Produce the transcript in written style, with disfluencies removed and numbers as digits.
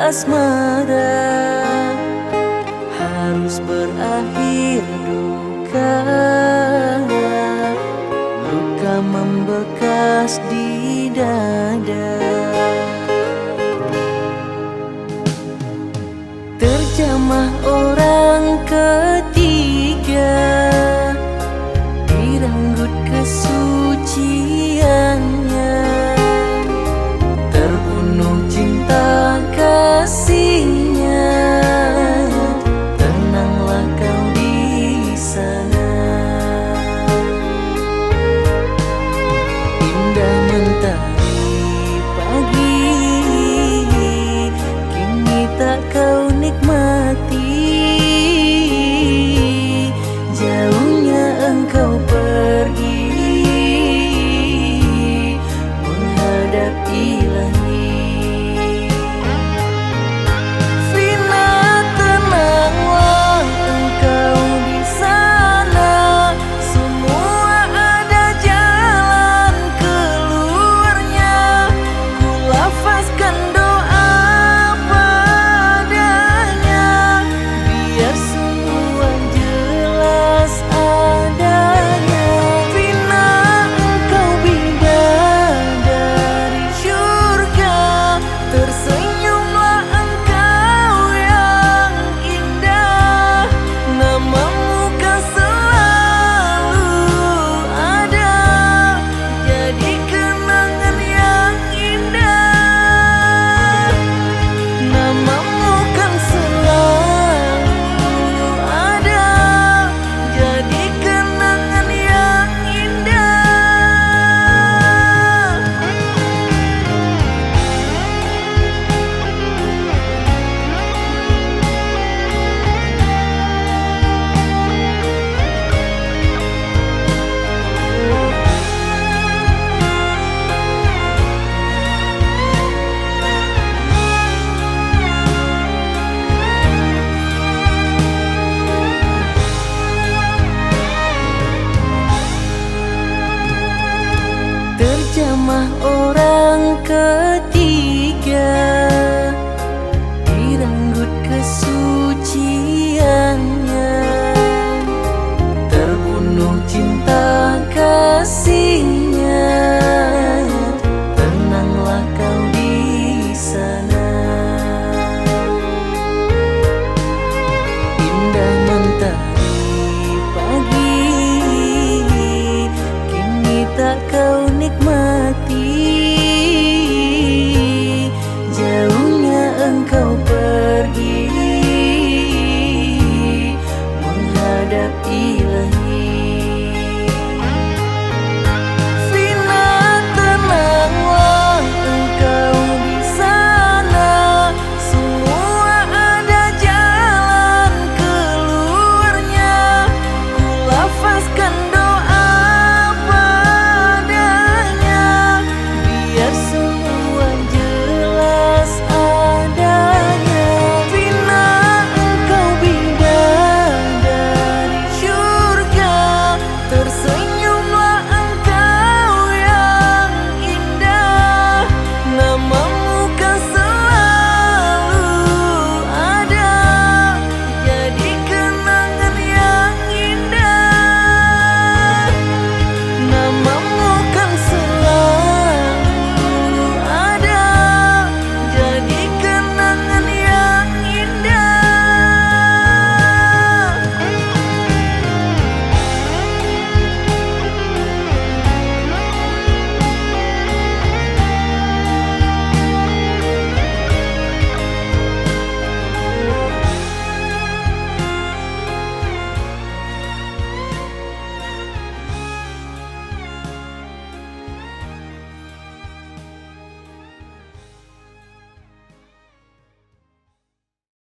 asmara harus berakhir duka. Luka membekas di dada. Terjemah orang ketiga direnggut kesuciannya. Terbunuh cinta kasihnya. Tenanglah kau di sana. Indah mentari pagi kini tak kau nikmati. Jauhnya engkau pergi menghadap ilahi. Vina, tenanglah engkau di sana. Semua ada jalan keluarnya. Ku lafazkan doa padanya biar semua jelas adanya. Vina, engkau bidadari syurga. Tersenyumlah engkau yang indah. Namamu kan selalu ada jadi kenangan yang indah. Namamu kan selalu ada jadi kenangan yang indah. Terjemah orang ketiga direnggut